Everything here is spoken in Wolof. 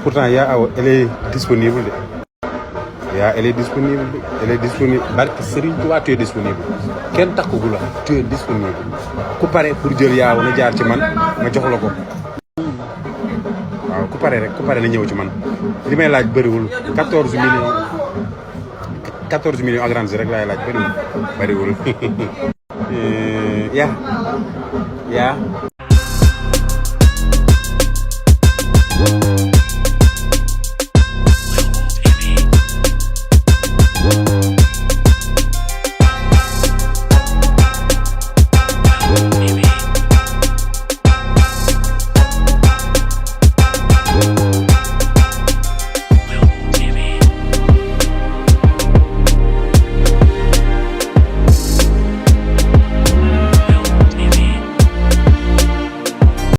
Pourtant Awa elle est disponible de. Elle est disponible. Elle est disponible. Barke Serigne Touba tu es disponible. Kenn takkugu la tu es disponible. Ku pare pour jël Awa na jaar ci man ma jox la ko. Waaw ku pare rek ku pare na ñëw ci man. Li may laaj bëriwul 14 millions. 14 millions ak range rek laay laaj bëriwul. Yaa